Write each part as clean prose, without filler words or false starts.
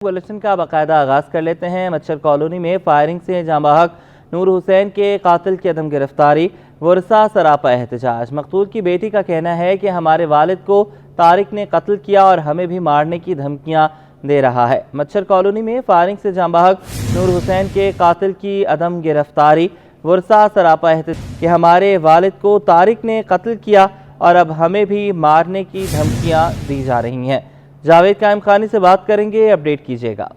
Bulletin का बाकायदा आगाज कर लेते हैं। मच्छर कॉलोनी में फायरिंग से जाँ बहक नूर हुसैन के कातिल की अदम गिरफ्तारी, वर्सा सरापा एहतजाज। मकतूल की बेटी का कहना है कि हमारे वालिद को तारिक ने कत्ल किया और हमें भी मारने की धमकियां दे रहा है। मच्छर कॉलोनी में फायरिंग से जाँ बहक नूर हुसैन के कातिल की अदम गिरफ्तारी, वर्सा सरापा एहतजाज कि हमारे वालिद को तारिक ने कत्ल किया और अब हमें भी मारने की धमकियां दी जा रही हैं। जावेद कायम खानी से बात करेंगे, अपडेट कीजिएगा।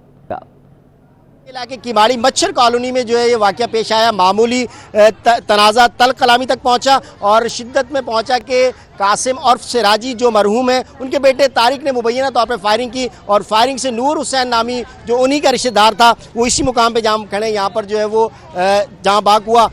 इलाके किमाड़ी मच्छर कॉलोनी में जो है ये वाकया पेश आया। मामूली तनाज़ा तल कलामी तक पहुंचा और शिद्दत में पहुंचा कि कासिम और सिराजी जो मरहूम हैं उनके बेटे तारिक ने मुबैना तौर पर फायरिंग की और फायरिंग से नूर हुसैन नामी जो उन्हीं का रिश्तेदार था वो इसी मुकाम पे जहाँ खड़े यहाँ पर जो है वो जहाँ बाग हुआ,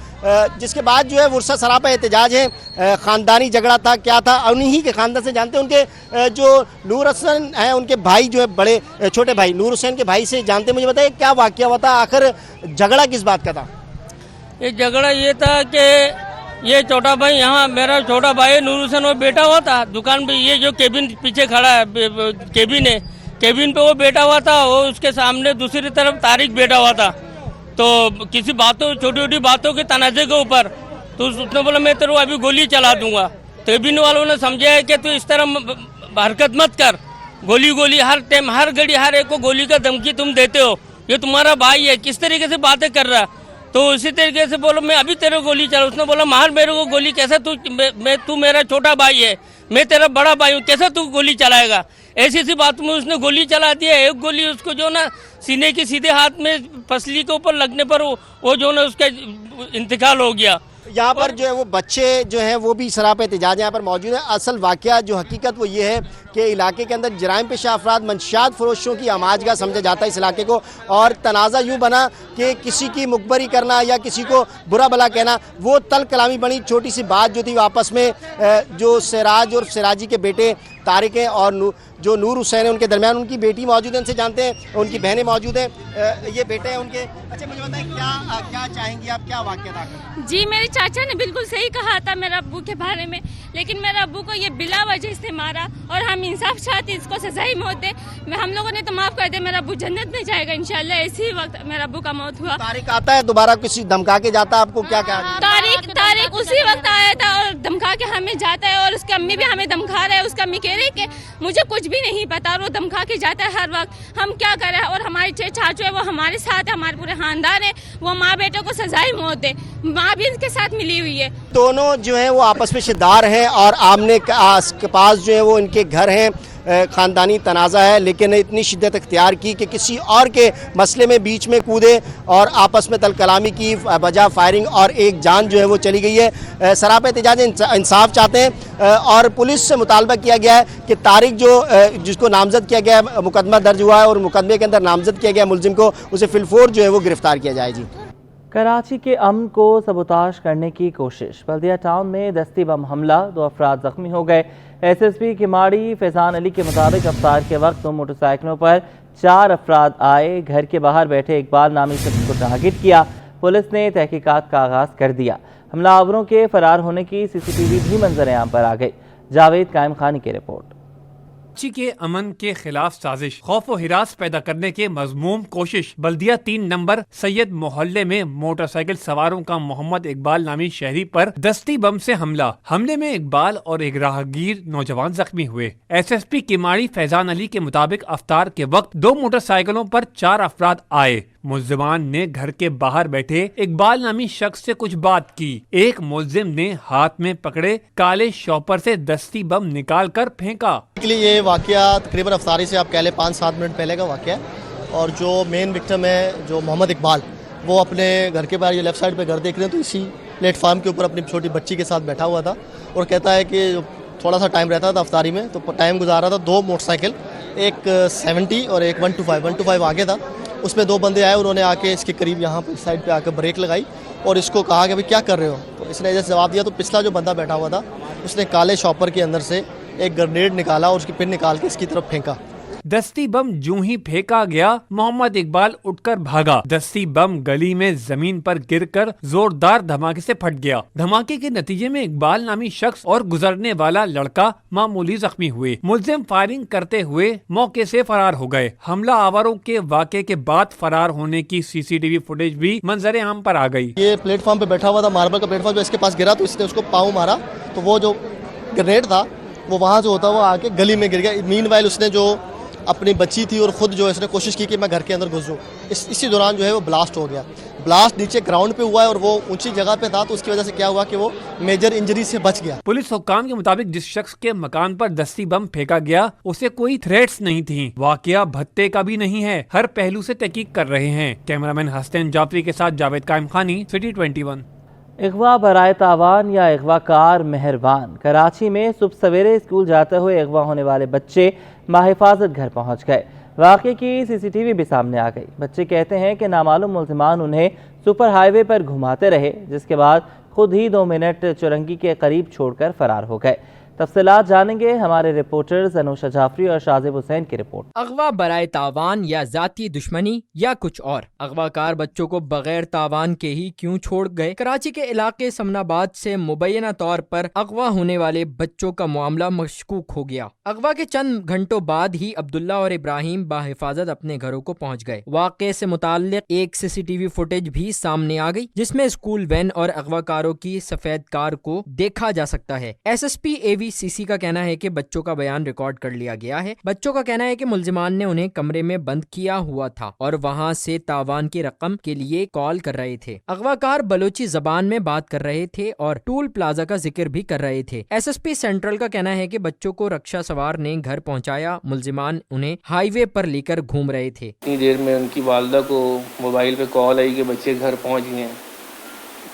जिसके बाद जो है वर्सा सरापा एहतजाज है। ख़ानदानी झगड़ा था, क्या था, उन्हीं के ख़ानदान से जानते हैं। उनके जो नूर हुसैन हैं उनके भाई जो है बड़े छोटे भाई नूर हुसैन के भाई से जानते, मुझे बताइए क्या वाकया हुआ था, आखिर झगड़ा किस बात का था? ये झगड़ा ये था कि ये छोटा भाई, यहाँ मेरा छोटा भाई नूर हुसैन वो बैठा हुआ था दुकान पे, ये जो केबिन पीछे खड़ा है केबिन है, केबिन पे वो बैठा हुआ था, वो उसके सामने दूसरी तरफ तारिक बैठा हुआ था। तो किसी बातों छोटी छोटी बातों के तनाज़े के ऊपर तो उसने बोला मैं तेरे को अभी गोली चला दूंगा। केबिन वालों ने समझा है कि तू इस तरह हरकत मत कर, गोली हर टाइम हर घड़ी हर एक को गोली का धमकी तुम देते हो, ये तुम्हारा भाई है, किस तरीके से बातें कर रहा। तो उसी तरीके से बोलो मैं अभी तेरे को गोली चला। उसने बोला मार मेरे को गोली, कैसे तू मेरा छोटा भाई है, मैं तेरा बड़ा भाई हूँ, कैसे तू गोली चलाएगा। ऐसी सी बात में उसने गोली चला दिया। एक गोली उसको जो ना सीने की सीधे हाथ में पसली के ऊपर लगने पर वो जो ना उसका इंतकाल हो गया। यहाँ पर जो है वो बच्चे जो हैं वो भी सरापा एहतजाज यहाँ पर मौजूद है। असल वाकया जो हकीकत वो ये है कि इलाके के अंदर जराइम पेशा अफराद मंशियात फरोशों की आमाजगाह समझा जाता है इस इलाके को, और तनाज़ा यूँ बना कि किसी की मुखबरी करना या किसी को बुरा भला कहना, वो तल कलामी बनी। छोटी सी बात जो थी आपस में जो सिराज और सिराजी के बेटे तारिक हैं और जो नूर हुसैन है उनके दरमियान, उनकी बेटी मौजूद है, उनसे जानते हैं, उनकी बहनें मौजूद हैं, ये बेटे हैं उनके। अच्छा मुझे बताएं क्या चाहेंगी आप, क्या वाकया था? जी मेरे चाचा ने बिल्कुल सही कहा था मेरे अब्बू के बारे में, लेकिन मेरे अब्बू को ये बिला वजह से मारा और हम इंसाफ चाहते, इसको सजाई मौत दे। हम लोगों ने तो माफ कर दे, मेरा अब्बू जन्नत में जाएगा इंशाल्लाह। इसी वक्त मेरा अब्बू का मौत हुआ। तारिक आता है दोबारा किसी धमका के जाता है आपको, क्या क्या? तारिक उसी वक्त आया था और धमका के हमें जाता है, और उसकी अम्मी भी हमें धमका रहा है। उसका अम्मी कह रही कि मुझे कुछ भी नहीं पता, और वो धमका के जाता है हर वक्त। हम क्या करें? और हमारे चाचू है वो हमारे साथ है, हमारे पूरे खानदान है, वो माँ बेटे को सजाई मौत दे। माँ भी इनके साथ मिली हुई है। दोनों जो है वो आपस में शिद्दार हैं और आमने के पास जो है वो इनके घर हैं, ख़ानदानी तनाज़ा है, लेकिन इतनी शिद्दत इख्तियार की कि किसी और के मसले में बीच में कूदे और आपस में तल कलामी की वजह फायरिंग और एक जान जो है वो चली गई है। सरापा एहतजाज इंसाफ चाहते हैं और पुलिस से मुतालबा किया गया है कि तारिक जिसको नामजद किया गया है, मुकदमा दर्ज हुआ है और मुकदमे के अंदर नामजद किया गया मुलजिम को, उसे फिलफोर जो है वो गिरफ्तार किया जाए। जी कराची के अमन को सबोताश करने की कोशिश, बल्दिया टाउन में दस्ती बम हमला, 2 अफराद जख्मी हो गए। SSP किमाड़ी फैजान अली के मुताबिक अफ्तार के वक्त 2 मोटरसाइकिलों पर 4 अफराद आए, घर के बाहर बैठे इकबाल नामी शख्स को टारगेट किया। पुलिस ने तहकीकात का आगाज कर दिया। हमलावरों के फरार होने की CCTV भी मंजर आम पर आ गई। जावेद कायम खानी की रिपोर्ट। कराची के अमन के खिलाफ साजिश, खौफ और हिरास पैदा करने के मज़मूम कोशिश। बल्दिया 3 नंबर सैयद मोहल्ले में मोटरसाइकिल सवारों का मोहम्मद इकबाल नामी शहरी पर दस्ती बम से हमले में इकबाल और एक राहगीर नौजवान जख्मी हुए। SSP किमाड़ी फैजान अली के मुताबिक अफ्तार के वक्त 2 मोटरसाइकिलों पर 4 अफराद आए। मुल्जिमान ने घर के बाहर बैठे इकबाल नामी शख्स से कुछ बात की। एक मुल्जिम ने हाथ में पकड़े काले शॉपर से दस्ती बम निकाल कर फेंका। ये वाकया तकरीबन अफ्तारी से आप कह लें 5-7 मिनट पहले का वाकया है, और जो मेन विक्टिम है जो मोहम्मद इकबाल, वो अपने घर के बाहर ये लेफ्ट साइड पे घर देख रहे हैं तो इसी प्लेटफार्म के ऊपर अपनी छोटी बच्ची के साथ बैठा हुआ था और कहता है कि थोड़ा सा टाइम रहता था अफ्तारी में तो टाइम गुजार रहा था। 2 मोटरसाइकिल, एक 70 और एक 125 आगे था, उसमें 2 बंदे आए, उन्होंने आके इसके करीब यहाँ पर साइड पे आकर ब्रेक लगाई और इसको कहा कि भाई क्या कर रहे हो, तो इसने जैसे जवाब दिया तो पिछला जो बंदा बैठा हुआ था उसने काले शॉपर के अंदर से एक ग्रेनेड निकाला और उसकी पिन निकाल के इसकी तरफ फेंका। दस्ती बम जूं ही फेंका गया, मोहम्मद इकबाल उठकर भागा। दस्ती बम गली में जमीन पर गिरकर जोरदार धमाके से फट गया। धमाके के नतीजे में इकबाल नामी शख्स और गुजरने वाला लड़का मामूली जख्मी हुए। मुलजिम फायरिंग करते हुए मौके से फरार हो गए। हमला आवारों के वाक़े के बाद फरार होने की सीसीटीवी फुटेज भी मंजरे आम पर आ गई। ये प्लेटफॉर्म पे बैठा हुआ था, मार्बल का प्लेटफॉर्म जो इसके पास गिरा तो इसने उसको पाँव मारा, तो वो जो ग्रेनेड था वो वहाँ जो होता वो आके गली में गिर गया। मीनवाइल उसने जो अपनी बच्ची थी और खुद जो है उसने कोशिश की कि मैं घर के अंदर घुस जाऊँ, इसी दौरान जो है वो ब्लास्ट हो गया। ब्लास्ट नीचे ग्राउंड पे हुआ है और वो ऊंची जगह पे था, तो उसकी वजह से क्या हुआ कि वो मेजर इंजरी से बच गया। पुलिस हुक्काम के मुताबिक जिस शख्स के मकान पर दस्ती बम फेंका गया उसे कोई थ्रेट्स नहीं थी। वाकया भत्ते का भी नहीं है, हर पहलू से तहकीक कर रहे हैं। कैमरामैन हसनैन जाफरी के साथ जावेद कायम खानी, सिटी 21। अगवा बराए तावान या अगवाकार मेहरबान। कराची में सुबह सवेरे स्कूल जाते हुए अगवा होने वाले बच्चे बाहिफाजत घर पहुंच गए। वाक़े की सीसीटीवी भी सामने आ गई। बच्चे कहते हैं कि नामालूम मुल्ज़िमान उन्हें सुपर हाईवे पर घुमाते रहे, जिसके बाद खुद ही 2 मिनट चुरंगी के करीब छोड़कर फरार हो गए। तफसीलात जानेंगे हमारे रिपोर्टर्स अनुषा जाफरी और शाजिब हुसैन की रिपोर्ट। अगवा बराए तावान या जाती दुश्मनी या कुछ और, अगवाकार बच्चों को बगैर तावान के ही क्यों छोड़ गए? कराची के इलाके समनाबाद से मुबैना तौर पर अगवा होने वाले बच्चों का मामला मशकूक हो गया। अगवा के चंद घंटों बाद ही अब्दुल्ला और इब्राहिम बाहिफाजत अपने घरों को पहुंच गए। वाक़े से मुताल्लिक एक सीसीटीवी फुटेज भी सामने आ गई, जिसमें स्कूल वैन और अगवाकारों की सफेद कार को देखा जा सकता है। SSP AVCC का कहना है कि बच्चों का बयान रिकॉर्ड कर लिया गया है। बच्चों का कहना है कि मुल्जिमान ने उन्हें कमरे में बंद किया हुआ था और वहां से तावान की रकम के लिए कॉल कर रहे थे। अगवाकार बलोची जबान में बात कर रहे थे और टूल प्लाजा का जिक्र भी कर रहे थे। SSP सेंट्रल का कहना है कि बच्चों को रक्षा सवार ने घर पहुंचाया, मुल्जिमान उन्हें हाईवे पर लेकर घूम रहे थे। इतनी देर में उनकी वालदा को मोबाइल पे कॉल आई कि बच्चे घर पहुंच गए हैं।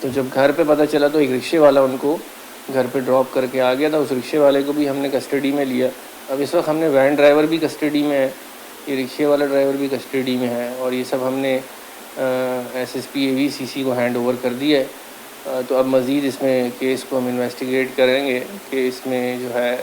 तो जब घर पे पता चला तो एक रिक्शे वाला उनको घर पे ड्रॉप करके आ गया था। उस रिक्शे वाले को भी हमने कस्टडी में लिया। अब इस वक्त हमने वैन ड्राइवर भी कस्टडी में है, ये रिक्शे वाला ड्राइवर भी कस्टडी में है और ये सब हमने SSP AVCC को हैंड ओवर कर दिया है। तो अब मज़ीद इसमें केस को हम इन्वेस्टिगेट करेंगे कि इसमें जो है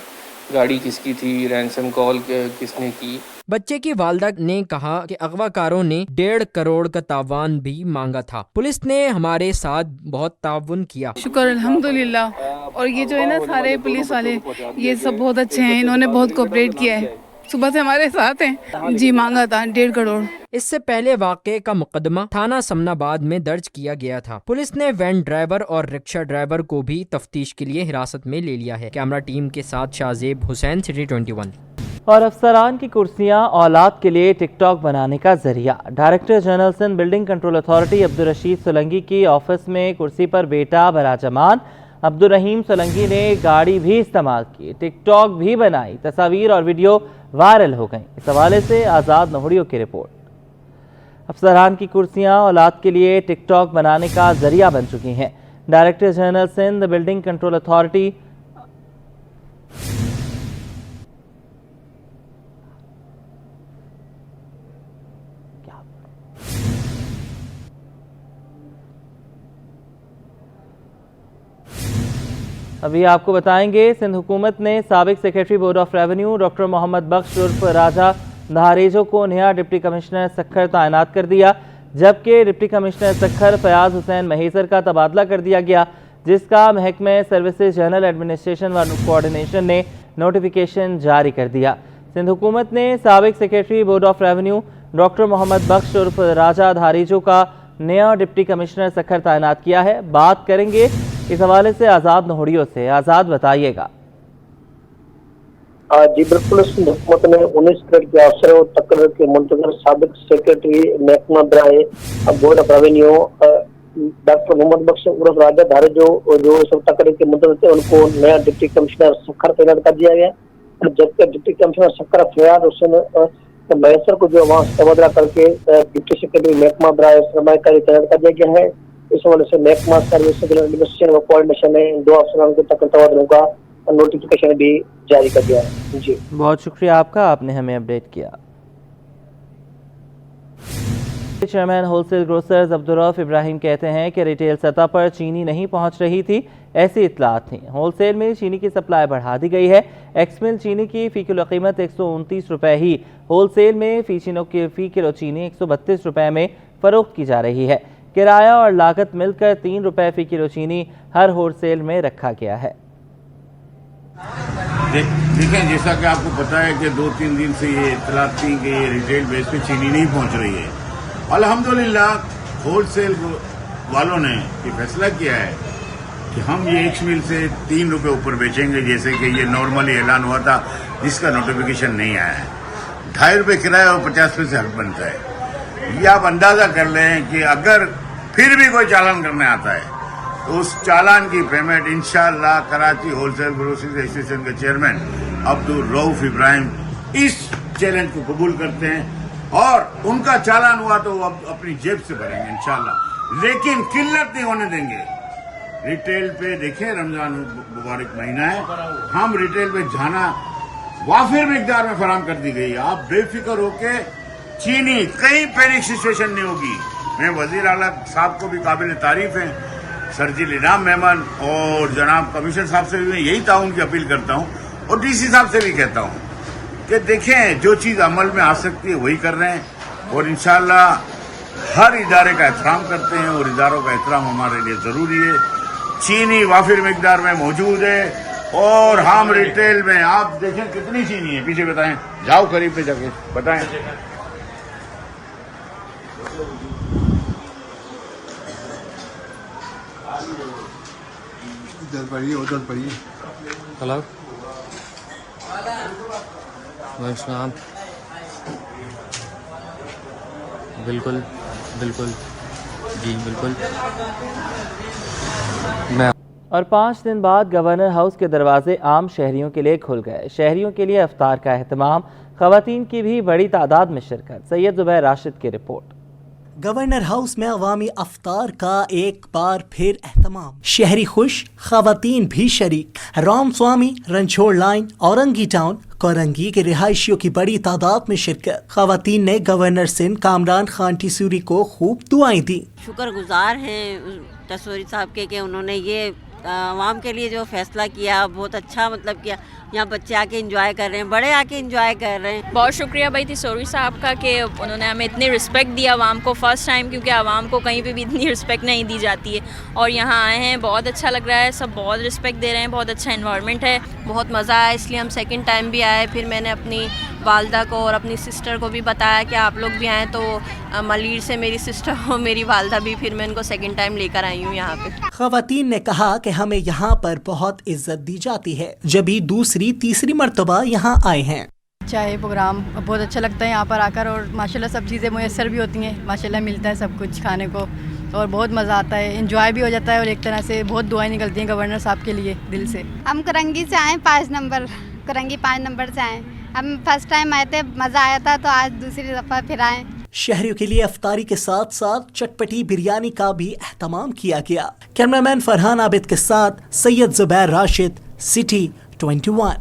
गाड़ी किसकी थी, रैंसम कॉल किसने की। बच्चे की वालदा ने कहा कि अगवाकारों ने 1.5 करोड़ का तावान भी मांगा था। पुलिस ने हमारे साथ बहुत ताउन किया। शुक्र अल्हम्दुलिल्लाह। और ये जो है ना सारे पुलिस वाले ये सब बहुत अच्छे हैं, इन्होंने बहुत कोऑपरेट किया है, सुबह से हमारे साथ हैं। जी मांगा था 1.5 करोड़। इससे पहले वाक़े का मुकदमा थाना समनाबाद में दर्ज किया गया था। पुलिस ने वैन ड्राइवर और रिक्शा ड्राइवर को भी तफ्तीश के लिए हिरासत में ले लिया है। कैमरा टीम के साथ शाजिब हुसैन, सिटी 21। और अफसरान की कुर्सियां औलाद के लिए टिकटॉक बनाने का जरिया। Director general Sindh building control authority Abdul Rashid Solanki की ऑफिस में कुर्सी पर बेटा बराजमान अब्दुल रहीम सोलंकी ने गाड़ी भी इस्तेमाल की, टिकटॉक भी बनाई, तस्वीर और वीडियो वायरल हो गई। इस हवाले से आज़ाद नहुड़ियों की रिपोर्ट। अफसरान की कुर्सियां औलाद के लिए टिकटॉक बनाने का जरिया बन चुकी हैं। Director general Sindh building control authority अभी आपको बताएंगे, सिंध हुकूमत ने साबिक secretary board of revenue doctor Mohammad Bakhsh उर्फ राजा धारेजो को नया डिप्टी कमिश्नर सखर तैनात कर दिया, जबकि डिप्टी कमिश्नर सखर फयाज हुसैन महेसर का तबादला कर दिया गया, जिसका महकमे सर्विसेज जनरल एडमिनिस्ट्रेशन व कोऑर्डिनेशन ने नोटिफिकेशन जारी कर दिया। सिंध हुकूमत ने साबिक secretary board of revenue doctor Mohammad Bakhsh उर्फ राजा धारेजो का नया डिप्टी कमिश्नर सखर तैनात किया है। बात करेंगे इस हवाले से आज़ाद नहुड़ियों से। आज़ाद, बताइएगा। जी बिल्कुल, सिंध हुकूमत ने 19 ग्रेड के अफसर और तकरीर के मुंतजर साबिक सेक्रेटरी महकमा बराए board of revenue doctor Mohammad Bakhsh उर्फ राजा धारेजो जो सब तकरीर के मुंतजर थे, उनको नया डिप्टी कमिश्नर सखर तैनात कर दिया गया, जबकि डिप्टी कमिश्नर सखर फयाज हुसैन महेसर को जो वहाँ से तबादला करके डिप्टी सेक्रेटरी महकमा बराए सरमायाकारी तैनात कर दिया गया है। इस वजह से महकमा सर्विस एडमिनिस्ट्रेशन व कोऑर्डिनेशन ने 2 अफसरों के तबादलों का नोटिफिकेशन भी जारी कर दिया है। जी बहुत शुक्रिया आपका, आपने हमें अपडेट किया। Chairman wholesale grocers Abdur Rauf Ibrahim कहते हैं कि रिटेल सतह पर चीनी नहीं पहुंच रही थी, ऐसी इतलात थी। होलसेल में चीनी की सप्लाई बढ़ा दी गई है। एक्समिल चीनी की फ़ी किलो कीमत 129 रुपये ही होलसेल में फ़ी किलो चीनी 132 रुपये में फ़रोख्त की जा रही है। किराया और लागत मिलकर 3 रुपये फ़ी किलो चीनी हर होलसेल में रखा गया है। देखें, जैसा कि आपको पता है कि 2-3 दिन से ये इतलात थी कि ये रिटेल बेस पे चीनी नहीं पहुंच रही है। अल्हम्दुलिल्लाह होलसेल वालों ने ये फैसला किया है कि हम ये एक मिल से 3 रुपये ऊपर बेचेंगे, जैसे कि ये नॉर्मली ऐलान हुआ था, जिसका नोटिफिकेशन नहीं आया है। 2.5 रुपये किराया और 50 पैसे हक बनता है। ये आप अंदाजा कर लें कि अगर फिर भी कोई चालान करने आता है तो उस चालान की पेमेंट इंशाअल्लाह कराची होलसेल ग्रोसरीज एसोसिएशन के चेयरमैन अब्दुर्रऊफ इब्राहिम इस चैलेंज को कबूल करते हैं और उनका चालान हुआ तो वो अपनी जेब से भरेंगे इंशाअल्लाह, लेकिन किल्लत नहीं होने देंगे। रिटेल पे देखें, रमजान मुबारक महीना है, हम रिटेल पे जाना वाफिर मिकदार में फराम कर दी गई है। आप बेफिक्र होके चीनी कहीं पैनिक सिचुएशन नहीं होगी। मैं वजीर आला साहब को भी काबिल तारीफ है, सरजील इनाम मेहमान और जनाब कमिश्नर साहब से भी मैं यही ताउन की अपील करता हूँ और डीसी साहब से भी कहता हूँ कि देखें, जो चीज़ अमल में आ सकती है वही कर रहे हैं और इंशाअल्लाह हर इदारे का एहतराम करते हैं और इदारों का एहतराम हमारे लिए ज़रूरी है। चीनी वाफिर मिकदार में मौजूद है और हम रिटेल में आप देखें कितनी चीनी है, पीछे बताएं, जाओ करीब पे जाके बताएं। उधर पड़ी, उधर पड़ी। हेलो, वालेकुम। बिल्कुल बिल्कुल जी बिल्कुल। और 5 दिन बाद गवर्नर हाउस के दरवाजे आम शहरियों के लिए खुल गए। शहरियों के लिए अफ्तार का अहतमाम, ख़वातीन की भी बड़ी तादाद में शिरकत। सैयद ज़ुबैर राशिद की रिपोर्ट। गवर्नर हाउस में अवामी अफ्तार का एक बार फिर एहतमाम, शहरी खुश, खवातीन भी शरीक। राम स्वामी, रंछोड़ लाइन, औरंगी टाउन, कोरंगी के रिहायशियों की बड़ी तादाद में शिरकत। खवातीन ने गवर्नर सिंध कामरान खान टिसूरी को खूब दुआएं दी। शुक्रगुजार हैं टिसूरी साहब के कि उन्होंने ये आवाम के लिए जो फैसला किया, बहुत अच्छा मतलब किया। यहाँ बच्चे आके एंजॉय कर रहे हैं, बड़े आके एंजॉय कर रहे हैं। बहुत शुक्रिया भाई टिसूरी साहब का कि उन्होंने हमें इतनी रिस्पेक्ट दी आवाम को, फ़र्स्ट टाइम, क्योंकि आवाम को कहीं पे भी इतनी रिस्पेक्ट नहीं दी जाती है और यहाँ आए हैं, बहुत अच्छा लग रहा है, सब बहुत रिस्पेक्ट दे रहे हैं, बहुत अच्छा एनवायरनमेंट है, बहुत मज़ा आया, इसलिए हम सेकंड टाइम भी आए। फिर मैंने अपनी वालदा को और अपनी सिस्टर को भी बताया कि आप लोग भी आएँ, तो मलीर से मेरी सिस्टर और मेरी वालदा भी, फिर मैं इनको सेकंड टाइम लेकर आई हूँ यहाँ पे। खवातीन ने कहा कि हमें यहाँ पर बहुत इज्जत दी जाती है, जब भी दूसरी तीसरी मर्तबा यहाँ आए हैं। चाहे प्रोग्राम बहुत अच्छा लगता है यहाँ पर आकर और माशाल्लाह सब चीज़ें मुयस्सर भी होती हैं, माशाल्लाह मिलता है सब कुछ खाने को और बहुत मज़ा आता है, एंजॉय भी हो जाता है और एक तरह से बहुत दुआएं निकलती हैं गवर्नर साहब के लिए दिल से। हम करंगी से आए, 5 नंबर करंगी 5 नंबर से आए। हम फर्स्ट टाइम आए थे, मज़ा आया था, तो आज दूसरी दफ़ा फिर आए। शहरियों के लिए अफ्तारी के साथ साथ चटपटी बिरयानी का भी एहतमाम किया गया। कैमरामैन फरहान आबिद के साथ सैयद ज़ुबैर राशिद, सिटी 21।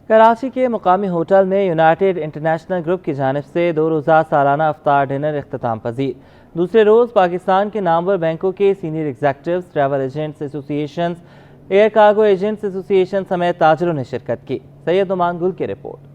कराची के मुकामी होटल में यूनाइटेड इंटरनेशनल ग्रुप की जानिब से 2 रोज़ा सालाना अफ्तार डिनर इख्तिताम पजीर। दूसरे रोज़ पाकिस्तान के नामवर बैंकों के senior executives, travel agents association, air cargo agents association समेत ताजरों ने शिरकत की। सैयद नुमान गुल की रिपोर्ट।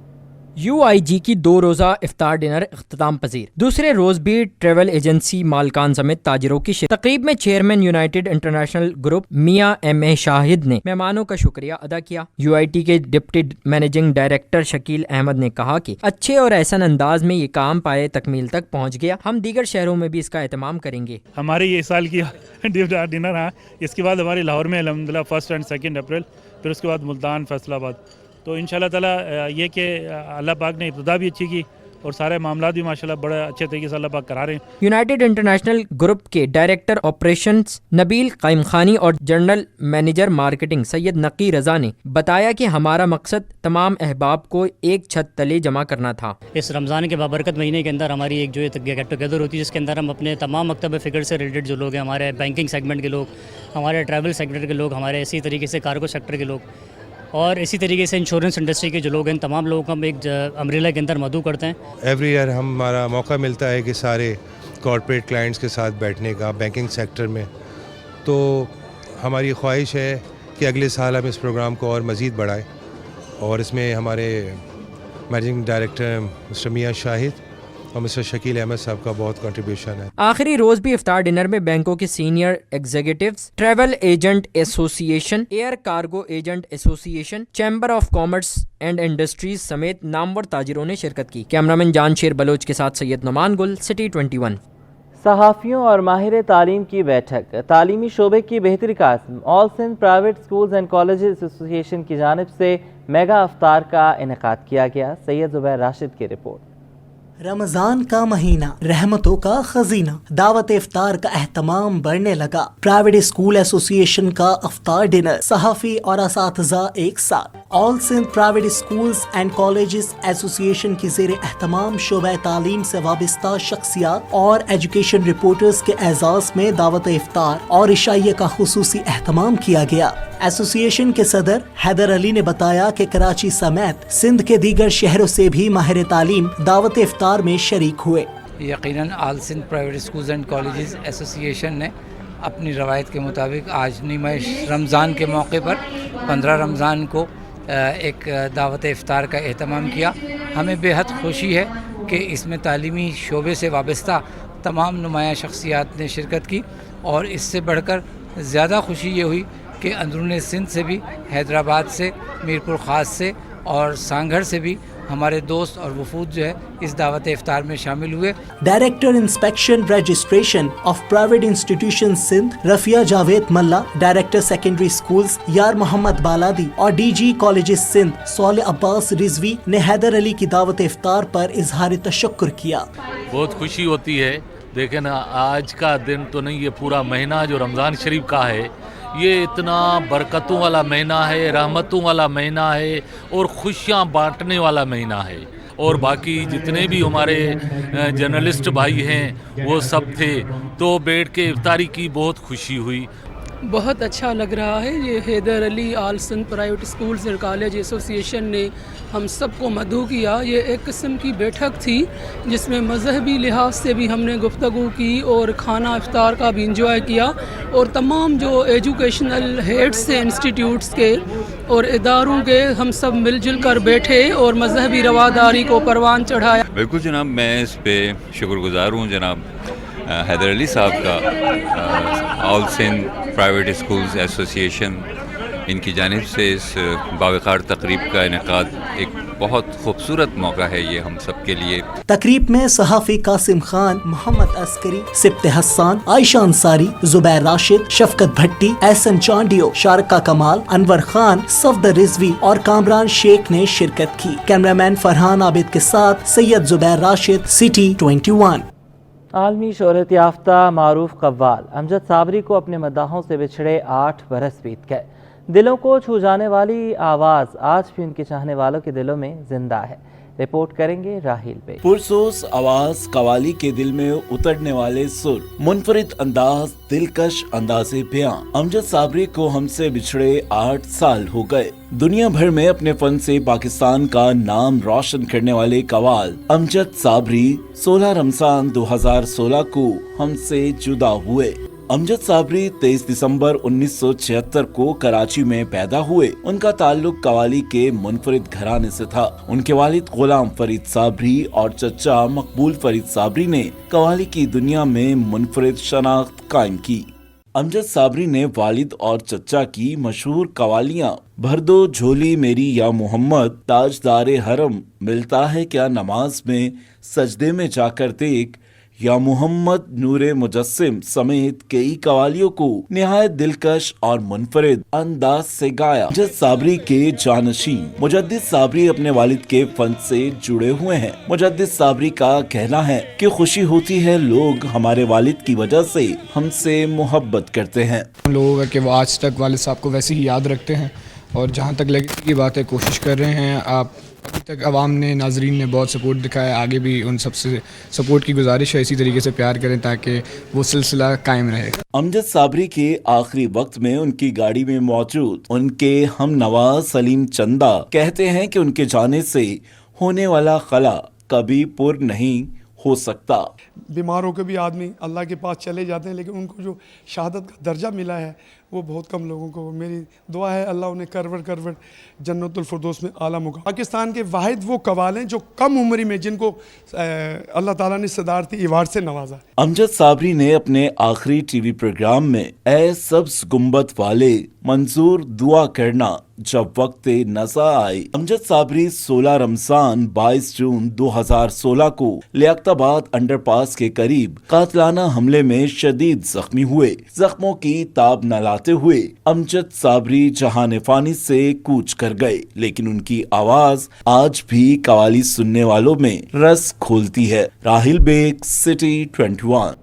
UIG की 2 रोज़ा इफ्तार डिनर इख्तिताम पजीर। दूसरे रोज़ भी ट्रेवल एजेंसी मालकान समेत ताजरों की शिरकत। तकरीब में chairman United International Group Mian MA Shahid ने मेहमानों का शुक्रिया अदा किया। UIT के deputy managing director Shakeel Ahmed ने कहा कि अच्छे और एहसन अंदाज में ये काम पाए तकमील तक पहुँच गया। हम दीगर शहरों में भी इसका एहतमाम करेंगे। हमारे ये साल की डिनर है, इसके बाद हमारे लाहौर में अल्हम्दुलिल्लाह 1 और 2 अप्रैल, फिर उसके बाद मुल्तान, फैसलाबाद। तो इंशाल्लाह ताला ये कि अल्लाह पाक ने इब्तिदा भी अच्छी की और सारे मामला भी माशाल्लाह बड़े अच्छे तरीके से अल्लाह पाक करा रहे हैं। यूनाइटेड इंटरनेशनल ग्रुप के डायरेक्टर ऑपरेशंस नबील कायम खानी और जनरल मैनेजर मार्केटिंग सैयद नकी रजा ने बताया कि हमारा मकसद तमाम अहबाब को एक छत तले जमा करना था। इस रमज़ान के बाबरकत महीने के अंदर हमारी एक जो गेट टुगेदर होती है, जिसके अंदर हम अपने तमाम मकतब फ़िक्र से रिलेटेड जो लोग हैं, हमारे बैंकिंग सेगमेंट के लोग, हमारे ट्रैवल सेक्टर के लोग, हमारे इसी तरीके से कार्गो सेक्टर के लोग और इसी तरीके से इंश्योरेंस इंडस्ट्री के जो लोग हैं, तमाम लोगों को हम एक अम्ब्रेला के अंदर मदऊ करते हैं। एवरी ईयर हमारा मौका मिलता है कि सारे کارپوریٹ کلائنٹس کے ساتھ بیٹھنے کا بینکنگ سیکٹر میں. تو ہماری خواہش ہے کہ اگلے سال ہم اس پروگرام کو اور مزید بڑھائیں, اور اس میں ہمارے مینیجنگ ڈائریکٹر مسٹر میاں شاہد اور مسٹر شکیل احمد صاحب کا بہت کنٹریبیوشن ہے. آخری روز بھی افطار ڈنر میں بینکوں کے سینئر ایگزیکٹوز, ٹریول ایجنٹ ایسوسی ایشن, ایئر کارگو ایجنٹ ایسوسی ایشن, chamber of commerce and industries سمیت نامور تاجروں نے شرکت کی. کیمرامین جان شیر بلوچ کے ساتھ سید نعمان گل, سٹی 21. صحافیوں اور ماہر تعلیم کی بیٹھک. تعلیمی شعبے کی بہتری کا عزم. All Sindh private schools and colleges association کی جانب سے میگا افطار کا انعقاد کیا گیا. سید زبیر راشد کی رپورٹ. رمضان کا مہینہ رحمتوں کا خزینہ, دعوت افطار کا اہتمام بڑھنے لگا. پرائیویٹ اسکول ایسوسی ایشن کا افطار ڈنر, صحافی اور اساتذہ ایک ساتھ. All Sindh private schools and colleges association کی زیر اہتمام شعبہ تعلیم سے وابستہ شخصیات اور ایجوکیشن رپورٹرز کے اعزاز میں دعوت افطار اور عشائیہ کا خصوصی اہتمام کیا گیا. ایسوسی ایشن کے صدر حیدر علی نے بتایا کہ کراچی سمیت سندھ کے دیگر شہروں سے بھی ماہر تعلیم دعوت افطار میں شریک ہوئے. یقیناً all Sindh private schools and colleges association نے اپنی روایت کے مطابق آج نیمہ رمضان کے موقع پر 15 رمضان کو ایک دعوت افطار کا اہتمام کیا. ہمیں بے حد خوشی ہے کہ اس میں تعلیمی شعبے سے وابستہ تمام نمایاں شخصیات نے شرکت کی, اور اس سے بڑھ کر زیادہ خوشی یہ ہوئی کہ اندرون سندھ سے بھی, حیدرآباد سے, میرپور خاص سے اور سانگھڑ سے بھی ہمارے دوست اور وفود جو ہے اس دعوت افطار میں شامل ہوئے. Director inspection registration of private institution Sindh Rafia Javed ملا, ڈائریکٹر سیکنڈری اسکولز یار محمد بالادی اور ڈی جی کالجز سندھ صالح عباس رضوی نے حیدر علی کی دعوت افطار پر اظہار تشکر کیا. بہت خوشی ہوتی ہے. دیکھیں نا, آج کا دن تو نہیں, یہ پورا مہینہ جو رمضان شریف کا ہے یہ اتنا برکتوں والا مہینہ ہے, رحمتوں والا مہینہ ہے اور خوشیاں بانٹنے والا مہینہ ہے. اور باقی جتنے بھی ہمارے جرنلسٹ بھائی ہیں وہ سب تھے, تو بیٹھ کے افطاری کی بہت خوشی ہوئی. بہت اچھا لگ رہا ہے. یہ Haider Ali all Sindh private schools and college association نے ہم سب کو مدعو کیا. یہ ایک قسم کی بیٹھک تھی جس میں مذہبی لحاظ سے بھی ہم نے گفتگو کی اور کھانا افطار کا بھی انجوائے کیا, اور تمام جو ایجوکیشنل ہیڈس سے انسٹیٹیوٹس کے اور اداروں کے ہم سب مل جل کر بیٹھے اور مذہبی رواداری کو پروان چڑھایا. بالکل جناب, میں اس پہ شکر گزار ہوں جناب حیدر علی صاحب کا. آل سندھ پرائیویٹ اسکولز ایسوسی ایشن ان کی جانب سے اس باوقار تقریب کا انعقاد ایک بہت خوبصورت موقع ہے یہ ہم سب کے لیے. تقریب میں صحافی قاسم خان, محمد عسکری, سبت حسان, عائشہ انصاری, زبیر راشد, شفقت بھٹی, احسن چانڈیو, شارکہ کمال, انور خان, صفدر رضوی اور کامران شیخ نے شرکت کی. کیمرامین فرحان عابد کے ساتھ سید زبیر راشد, سٹی 21. عالمی شہرت یافتہ معروف قوال امجد صابری کو اپنے مداحوں سے بچھڑے 8 برس بیت گئے. دلوں کو چھو جانے والی آواز آج بھی ان کے چاہنے والوں کے دلوں میں زندہ ہے. رپورٹ کریں گے راہیل بے. پرسوس آواز, قوالی کے دل میں اترنے والے سر, منفرد انداز, دلکش انداز بیاں. امجد صابری کو ہم سے بچھڑے 8 سال ہو گئے. دنیا بھر میں اپنے فن سے پاکستان کا نام روشن کرنے والے قوال امجد صابری 16 رمضان 2016 کو ہم سے جدا ہوئے. امجد صابری 23 دسمبر 1976 کو کراچی میں پیدا ہوئے. ان کا تعلق قوالی کے منفرد گھرانے سے تھا. ان کے والد غلام فرید صابری اور چچا مقبول فرید صابری نے قوالی کی دنیا میں منفرد شناخت قائم کی. امجد صابری نے والد اور چچا کی مشہور قوالیاں بھر دو جھولی میری یا محمد, تاجدار حرم, ملتا ہے کیا نماز میں, سجدے میں جا کر دیکھ, یا محمد, نور مجسم سمیت کئی قوالیوں کو نہایت دلکش اور منفرد انداز سے گایا. امجد صابری کے جانشین مجدد صابری اپنے والد کے فن سے جڑے ہوئے ہیں. مجدد صابری کا کہنا ہے کہ خوشی ہوتی ہے لوگ ہمارے والد کی وجہ سے ہم سے محبت کرتے ہیں. لوگوں کہ وہ آج تک والد صاحب کو ویسے ہی یاد رکھتے ہیں, اور جہاں تک لگی کی بات ہے کوشش کر رہے ہیں. آپ ابھی تک عوام نے, ناظرین نے بہت سپورٹ دکھایا. آگے بھی ان سب سے سپورٹ کی گزارش ہے, اسی طریقے سے پیار کریں تاکہ وہ سلسلہ قائم رہے. امجد صابری کے آخری وقت میں ان کی گاڑی میں موجود ان کے ہم نوا سلیم چندہ کہتے ہیں کہ ان کے جانے سے ہونے والا خلا کبھی پر نہیں हो सकता। बीमार होकर भी आदमी अल्लाह के पास चले जाते हैं, लेकिन उनको जो शहादत का दर्जा मिला है वो बहुत कम लोगों को। मेरी दुआ है अल्लाह उन्हें करवट जन्नतुल फिरदौस में आला मुकाम। पाकिस्तान के वाहिद वो कवाल हैं जो कम उम्र में जिनको अल्लाह ताला ने सदारती अवार्ड से नवाजा। अमजद साबरी ने अपने आखिरी टीवी प्रोग्राम में ए सब्ज गुंबद वाले मंजूर दुआ करना जब वक्त नज़ा आए। अमजद साबरी 16 रमजान 22 जून 2016 को लियाकताबाद अंडरपास के करीब कातलाना हमले में शदीद जख्मी हुए। जख्मों की ताब न लाते हुए अमजद साबरी जहान फानी से कूच कर गए, लेकिन उनकी आवाज आज भी कवाली सुनने वालों में रस खोलती है। राहिल बेग, सिटी 21।